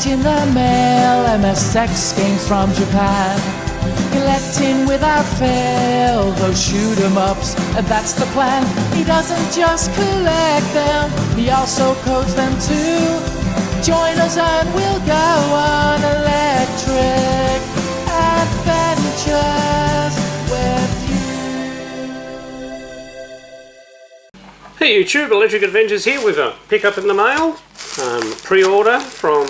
in the mail MSX games from Japan. Collecting without fail those shoot 'em ups, that's the plan. He doesn't just collect them, he also codes them too. Join us and we'll go on electric adventures with you. Hey YouTube, Electric Adventures here with a pickup in the mail. Pre-order from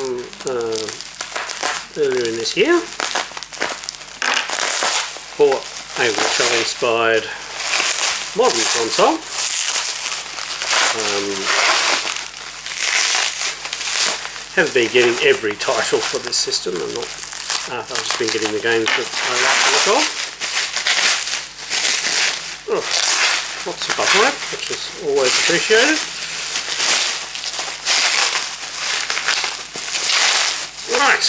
earlier in this year for a retro-inspired modern console. Haven't been getting every title for this system. I've just been getting the games that I like to look of. Lots of bubble wrap, which is always appreciated. Right,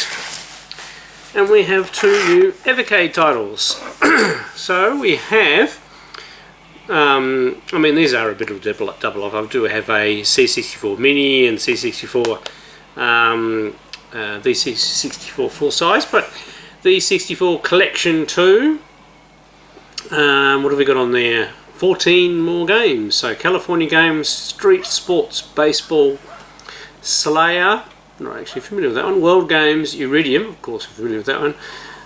and we have two new Evercade titles. So we have, I mean these are a bit of a double up. I do have a C64 Mini and C64, the C64 full size, but the C64 Collection 2. What have we got on there? 14 more games. So California Games, Street Sports Baseball, Slayer, not actually familiar with that one, World Games, Iridium, of course we're familiar with that one,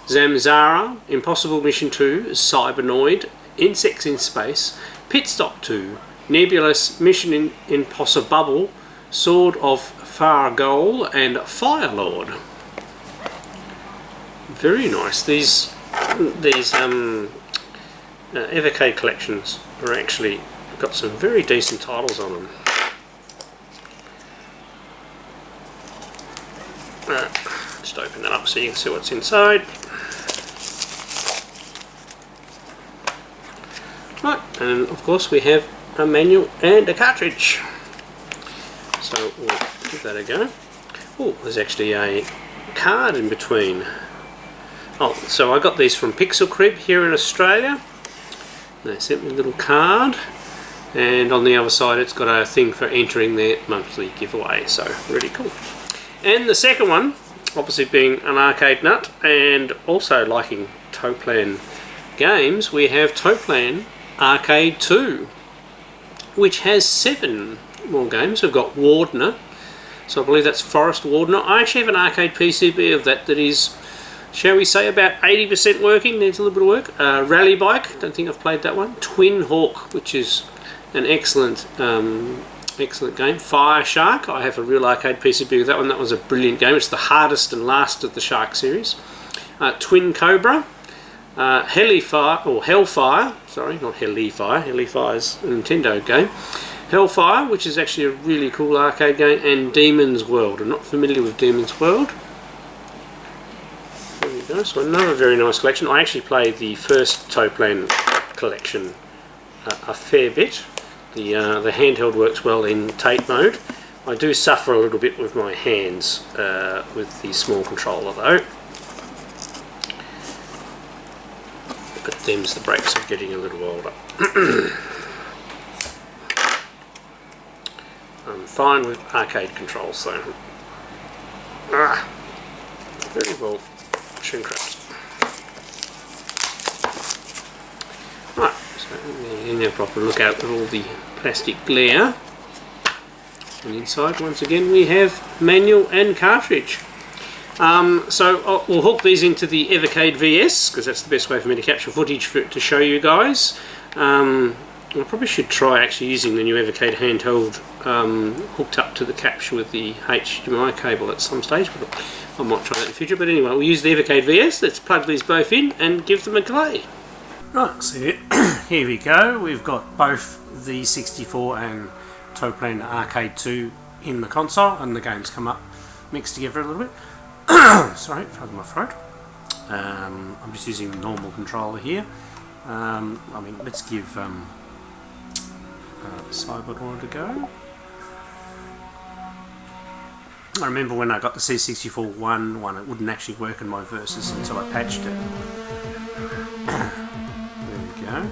Zamzara, Impossible Mission 2, Cybernoid, Insects in Space, Pit Stop 2, Nebulous Mission Impossible, Sword of Fargol, and Firelord. Very nice. These Evercade collections are actually got some very decent titles on them. Just open that up so you can see what's inside. Right, and of course we have a manual and a cartridge. So we'll give that a go. Oh, there's actually a card in between. Oh, so I got these from Pixel Crib here in Australia. They sent me a little card, and on the other side it's got a thing for entering their monthly giveaway, so really cool. And the second one, obviously being an arcade nut and also liking Toaplan games, we have Toaplan Arcade 2, which has 7 more games. We've got Wardener, so I believe that's Forest Wardener. I actually have an arcade PCB of that is, shall we say, about 80% working, needs a little bit of work. Rally Bike, don't think I've played that one. Twin Hawk, which is an excellent excellent game. Fire Shark, I have a real arcade PCB with that one. That was a brilliant game. It's the hardest and last of the Shark series. Twin Cobra, Hellfire, sorry, not Hellfire. Hellfire is a Nintendo game. Hellfire, which is actually a really cool arcade game, and Demon's World. I'm not familiar with Demon's World. There we go. So another very nice collection. I actually played the first Toaplan collection a fair bit. The handheld works well in tape mode. I do suffer a little bit with my hands with the small controller though. But them's the breaks of getting a little older. I'm fine with arcade controls though. Very well shrink wrapped. Right, so getting a proper look out at all the plastic glare. And inside, once again, we have manual and cartridge. So we'll hook these into the Evercade VS, because that's the best way for me to capture footage to show you guys. I probably should try actually using the new Evercade handheld hooked up to the capture with the HDMI cable at some stage, but I might try that in the future. But anyway, we'll use the Evercade VS. Let's plug these both in and give them a play. Right, so here we go. We've got both the 64 and Toaplan Arcade 2 in the console, and the games come up mixed together a little bit. Sorry, frog in my throat. I'm just using the normal controller here. I mean, let's give Cybernoid a go. I remember when I got the C64 one, it wouldn't actually work in my Versus until I patched it. There we go.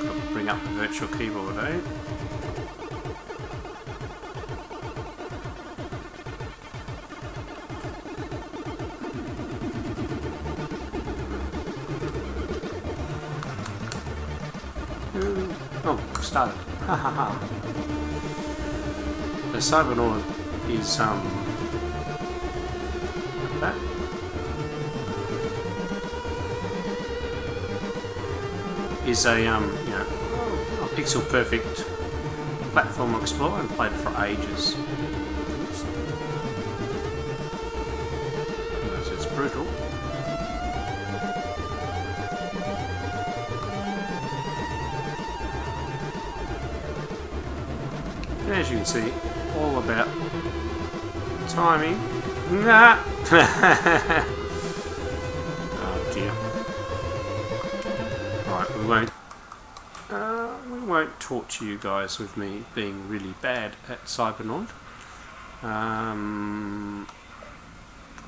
Got to bring up the virtual keyboard, eh? Oh, started. Ha ha ha. The Cybernaut is that is a a pixel perfect platform explorer and played for ages. It's brutal. And as you can see, all about timing. Nah. Oh dear. Right, we won't torture you guys with me being really bad at Cybernaut.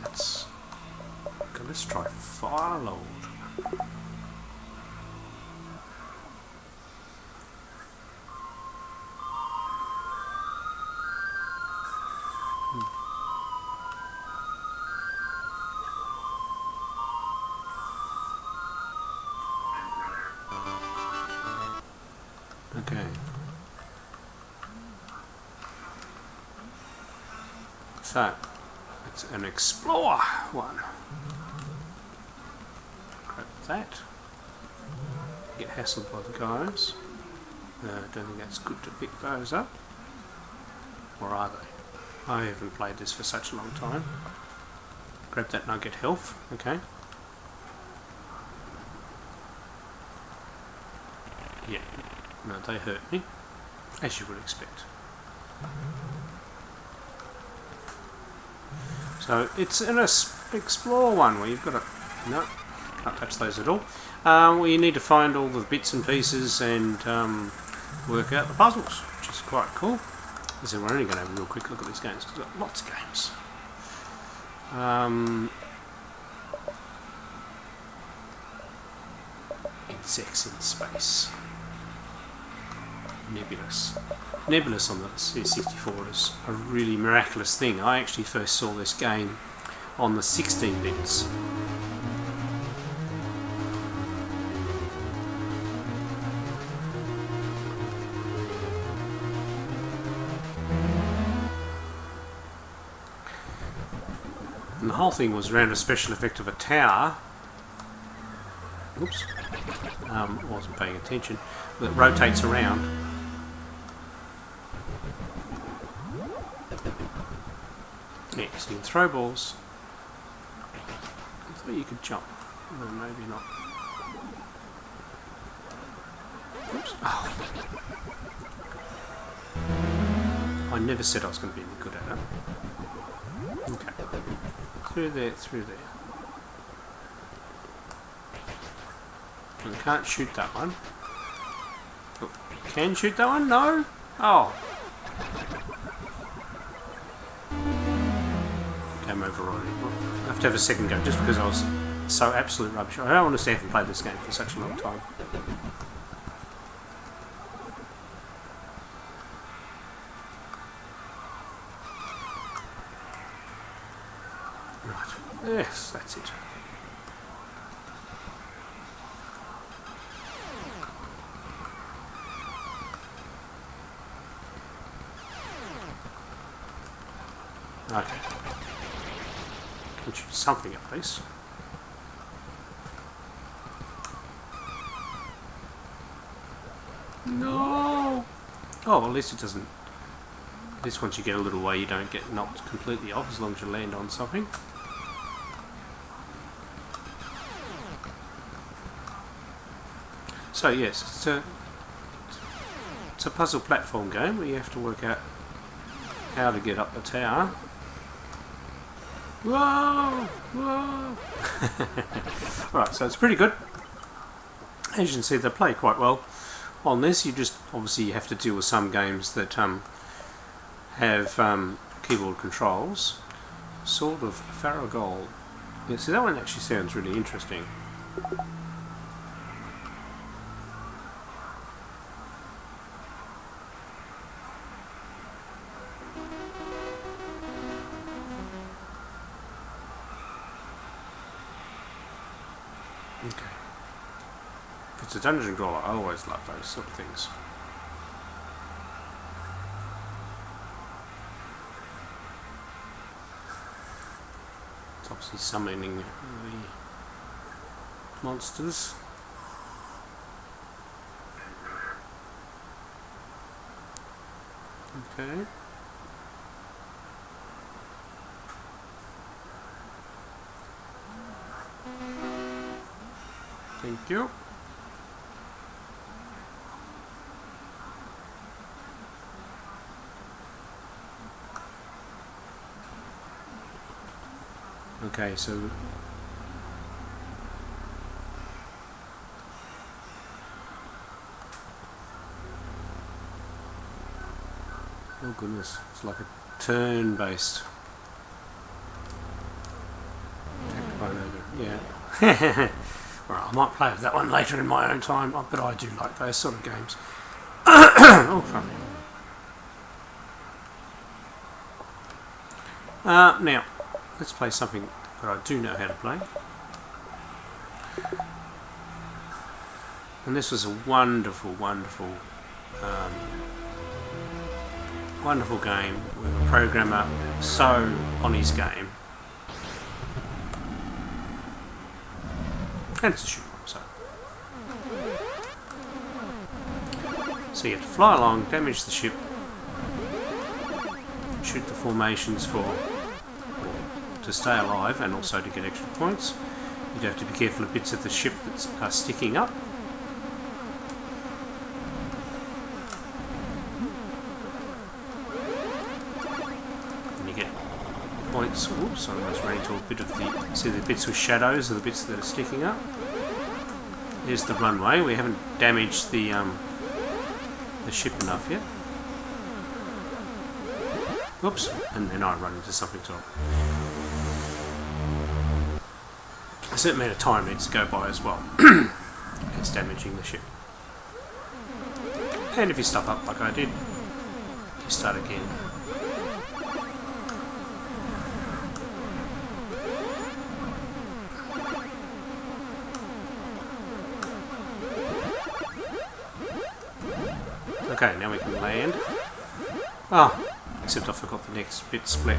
Let's try Fireload. Okay. So, it's an Explorer one. Grab that. Get hassled by the guys. Don't think that's good to pick those up. Or are they? I haven't played this for such a long time. Grab that and I get health. Okay. Yeah. No, they hurt me, as you would expect. So it's an Explore one where you've got to... No, can't touch those at all. Where you need to find all the bits and pieces and work out the puzzles, which is quite cool. So we're only going to have a real quick look at these games because we've got lots of games. Insects in space. Nebulous on the C64 is a really miraculous thing. I actually first saw this game on the 16 bits. And the whole thing was around a special effect of a tower. Oops. Wasn't paying attention. That rotates around. Yeah, so you can throw balls. I thought you could jump. Well, maybe not. Oops. Oh. I never said I was going to be any good at it. Okay. Through there, through there. And can't shoot that one. Oh, can shoot that one? No? Oh. Game over already. Well, I have to have a second go just because I was so absolute rubbish. I don't understand if I played this game for such a long time. Right. Yes, that's it. Okay. Can shoot something at least. No! Oh, well, at least it doesn't... At least once you get a little way you don't get knocked completely off as long as you land on something. So yes, it's a puzzle platform game where you have to work out how to get up the tower. Whoa! Whoa! Right, so it's pretty good. As you can see, they play quite well. On this, you just obviously have to deal with some games that have keyboard controls. Sword of Faragol. Yeah, see, that one actually sounds really interesting. Okay. If it's a dungeon crawler, I always love those sort of things. It's obviously summoning the monsters. Okay. Thank you. Okay, so oh goodness, it's like a turn-based yeah. Well, I might play with that one later in my own time, but I do like those sort of games. Oh, funny. Now, let's play something that I do know how to play. And this was a wonderful, wonderful, wonderful game with a programmer so on his game. And it's a shoot 'em, so you have to fly along, damage the ship, shoot the formations to stay alive and also to get extra points. You'd have to be careful of bits of the ship that are sticking up. And you get points. Oops, I almost ran into a bit of the... See the bits with shadows are the bits that are sticking up. Here's the runway. We haven't damaged the ship enough yet. Oops, and then I run into something tall. A certain amount of time needs to go by as well. It's damaging the ship. And if you stuff up like I did, you start again. Okay, now we can land. Oh, except I forgot the next bit split.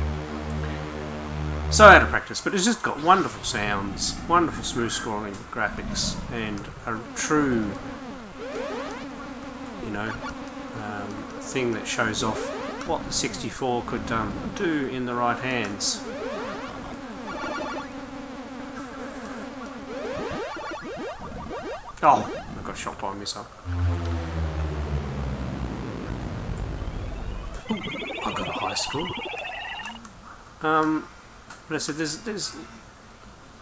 So out of practice, but it's just got wonderful sounds, wonderful smooth scrolling graphics, and a true, you know, thing that shows off what the 64 could do in the right hands. Oh, I got shot by a missile. I got a high score. But I said there's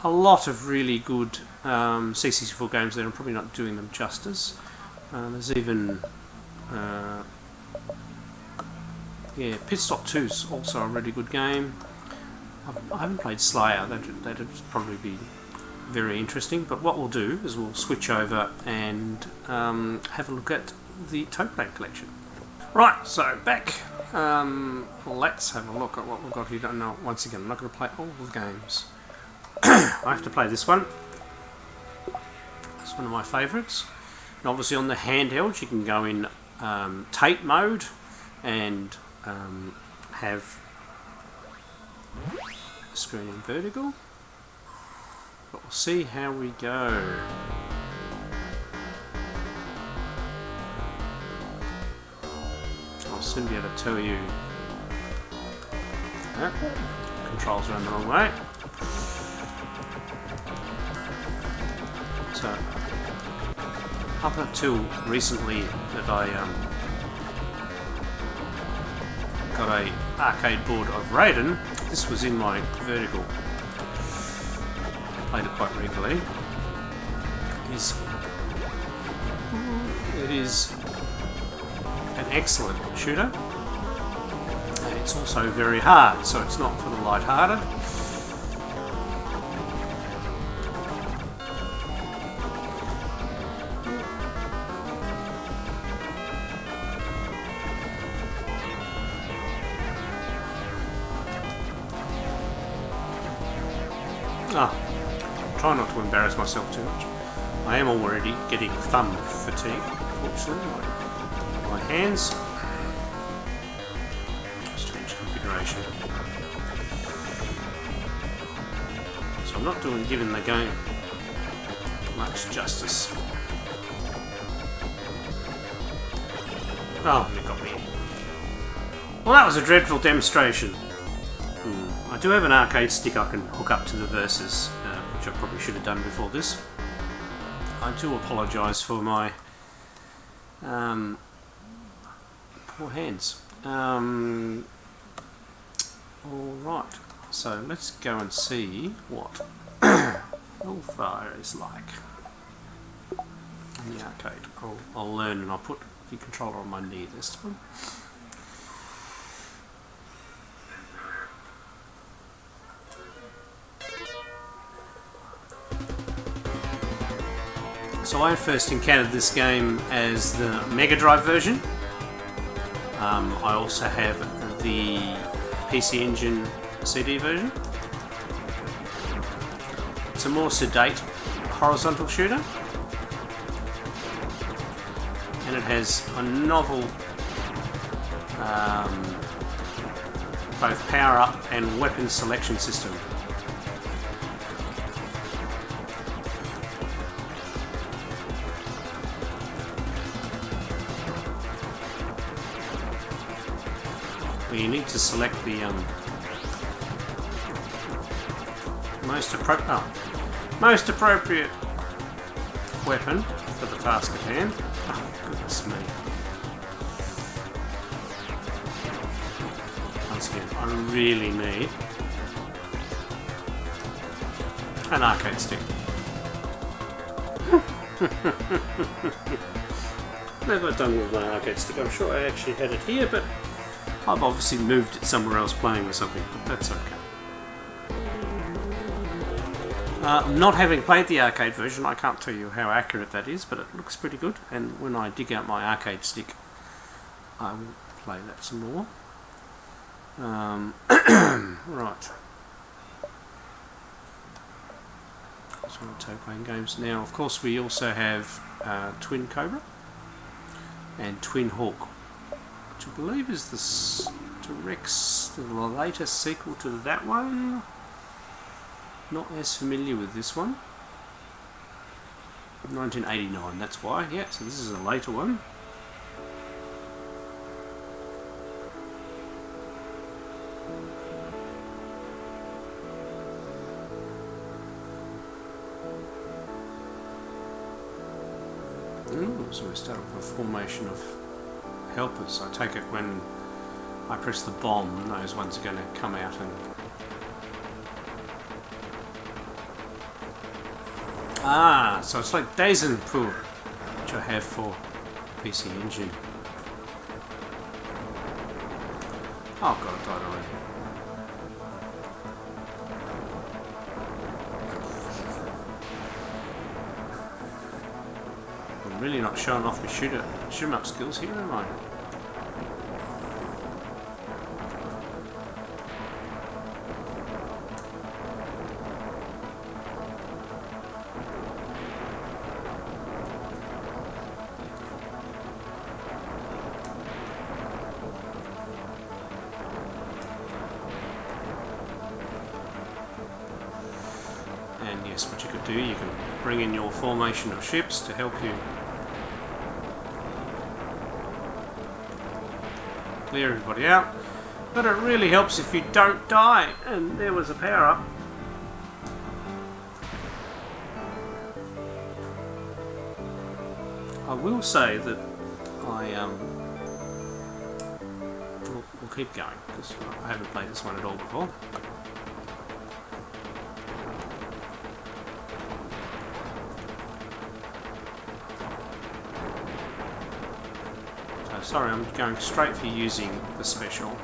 a lot of really good C64 games there. I'm probably not doing them justice. There's even yeah, Pit Stop 2 is also a really good game. I haven't played Slayer. That'd probably be very interesting. But what we'll do is we'll switch over and have a look at the Toaplan Collection. Right, so back. Let's have a look at what we've got here. No, once again, I'm not going to play all the games. I have to play this one. It's one of my favourites. And obviously on the handhelds you can go in tape mode and have the screen in vertical. But we'll see how we go. I'll soon be able to tell you. Controls are the wrong way. So, up until recently that I got a arcade board of Raiden, this was in my vertical. Played it quite regularly. It is an excellent shooter. And it's also very hard, so it's not for the light-hearted. Try not to embarrass myself too much. I am already getting thumb fatigue, unfortunately. My hands. Let's change configuration. So I'm not giving the game much justice. Oh, they got me. Well, that was a dreadful demonstration. I do have an arcade stick I can hook up to the Versus, which I probably should have done before this. I do apologise for my poor hands. Alright, so let's go and see what Hellfire is like in the arcade. I'll learn, and I'll put the controller on my knee this time. So I first encountered this game as the Mega Drive version. I also have the PC Engine CD version. It's a more sedate horizontal shooter, and it has a novel both power-up and weapon selection system. You need to select the most appropriate weapon for the task at hand. Oh, goodness me. Once again, I really need an arcade stick. Never done with my arcade stick. I'm sure I actually had it here, but I've obviously moved it somewhere else playing or something, but that's okay. Not having played the arcade version, I can't tell you how accurate that is, but it looks pretty good, and when I dig out my arcade stick, I will play that some more. Right. That's one of the Toaplan games. Now, of course, we also have Twin Cobra and Twin Hawk, which I believe is the latest sequel to that one. Not as familiar with this one. 1989, that's why. Yeah, so this is a later one. Ooh, so we start with a formation of helpers. I take it when I press the bomb, those ones are going to come out and... Ah, so it's like Dazenpur, which I have for PC Engine. Oh god, I died already. I'm really not showing off my shoot 'em up skills here, am I? And yes, what you could do, you can bring in your formation of ships to help you clear everybody out, but it really helps if you don't die. And there was a power up. I will say that we'll keep going because I haven't played this one at all before. Sorry, I'm going straight for using the special,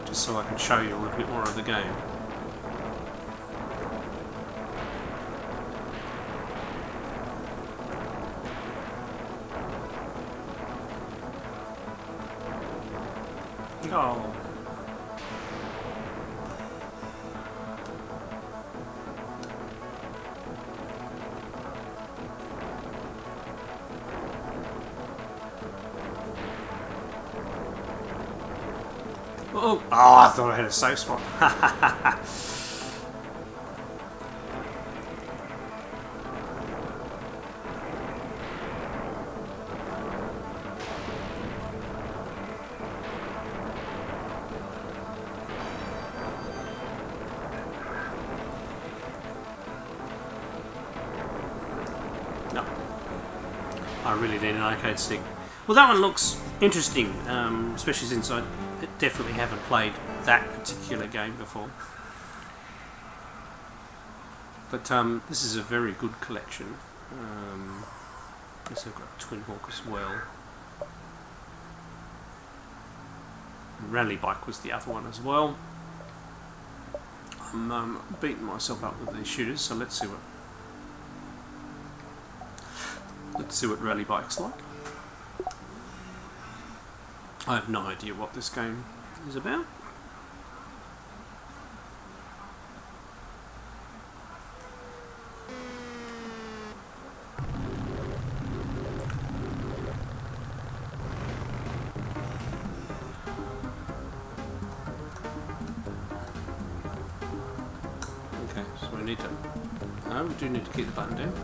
just so I can show you a little bit more of the game. Oh. Oh, I thought I had a safe spot. No. I really need an arcade stick. Well, that one looks interesting, especially since I definitely haven't played that particular game before. But this is a very good collection. I guess I've got Twin Hawk as well. And Rally Bike was the other one as well. I'm beating myself up with these shooters, so let's see what Rally Bike's like. I have no idea what this game is about. Okay, so we need to... No, we do need to keep the button down.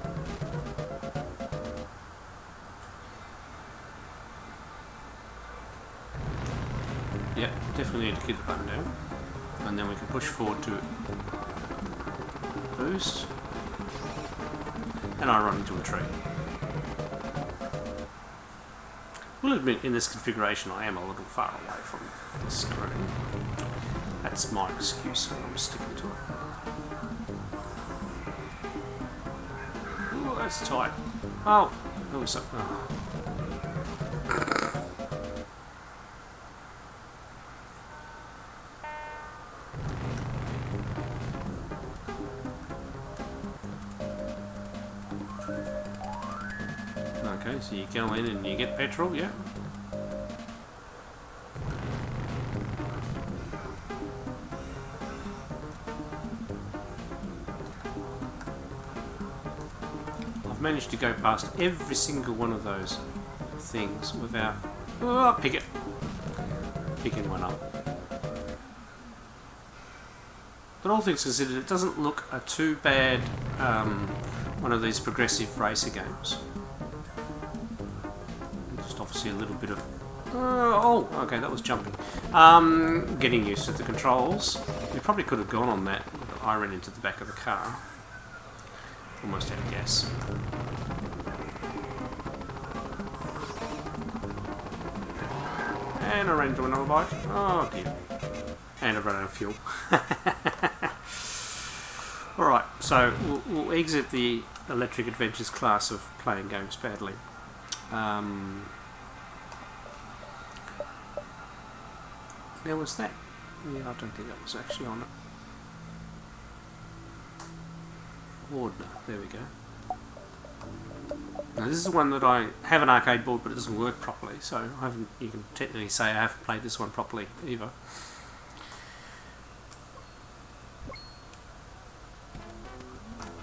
Yeah, definitely need to keep the button down. And then we can push forward to boost. And I run into a tree. We'll admit, in this configuration I am a little far away from the screen. That's my excuse, and I'm sticking to it. Oh, that's tight. Oh, there was something. Oh. Okay, so you go in and you get petrol, yeah. I've managed to go past every single one of those things without picking one up. But all things considered, it doesn't look a too bad one of these progressive racer games. Obviously a little bit of okay, that was jumping. Getting used to the controls. We probably could have gone on that, but I ran into the back of the car. Almost out of gas. And I ran into another bike. Oh dear. And I've run out of fuel. Alright, so we'll exit the Electric Adventures class of playing games badly. There was that. Yeah, I don't think that was actually on it. Board, there we go. Now this is the one that I have an arcade board, but it doesn't work properly, so I haven't. You can technically say I haven't played this one properly either.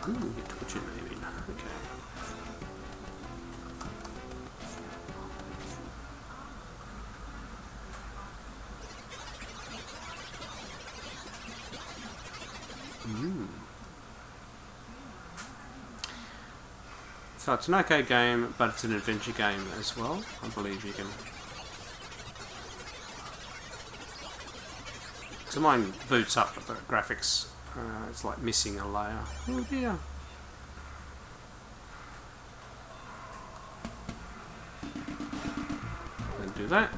Ooh, get twitching maybe. Okay. So it's an arcade game, but it's an adventure game as well. I believe you can. So mine boots up, but the graphics, it's like missing a layer. Oh dear. And do that,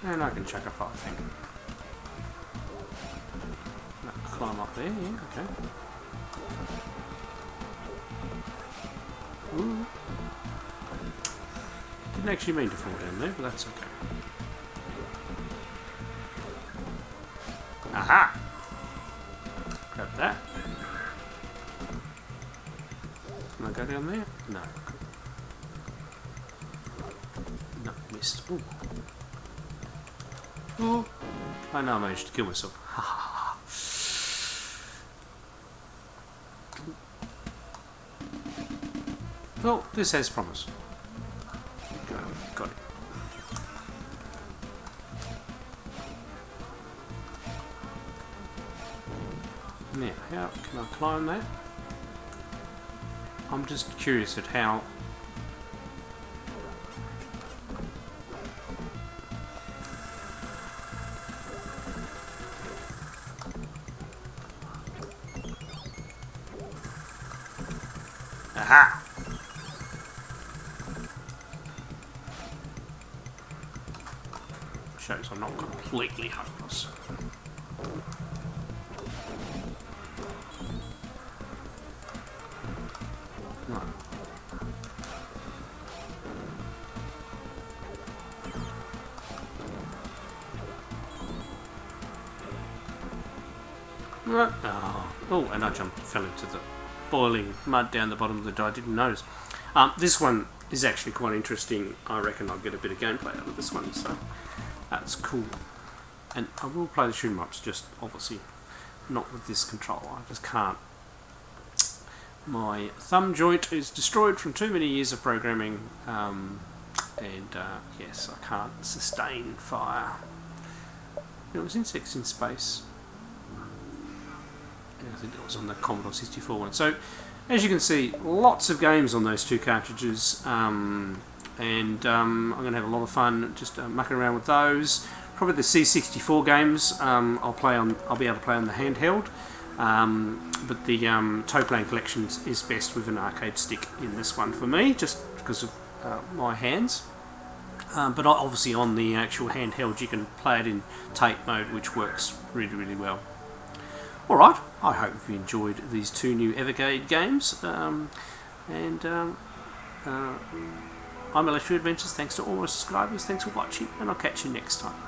and I can chuck a fire thing. Climb up there, yeah, okay. Ooh. Didn't actually mean to fall down there, but that's okay. Aha! Grab that. Can I go down there? No. No, missed. Ooh. Ooh. I know I managed to kill myself. Ha ha ha. Well, this has promise. Got it. how can I climb that? I'm just curious at how. Aha! Shows I'm not completely hopeless. No. No. Oh, and I fell into the boiling mud down the bottom of the door. I didn't notice. This one is actually quite interesting. I reckon I'll get a bit of gameplay out of this one, so that's cool. And I will play the shoot 'em ups, just obviously not with this controller. I just can't. My thumb joint is destroyed from too many years of programming, and yes, I can't sustain fire. It was Insects in Space. I think it was on the Commodore 64 one. So, as you can see, lots of games on those two cartridges, and I'm going to have a lot of fun just mucking around with those. Probably the C64 games I'll be able to play on the handheld, but the Toaplan Collection is best with an arcade stick in this one for me, just because of my hands. But obviously on the actual handheld you can play it in tape mode, which works really, really well. Alright, I hope you enjoyed these two new Evercade games, I'm Electric Adventures. Thanks to all my subscribers, thanks for watching, and I'll catch you next time.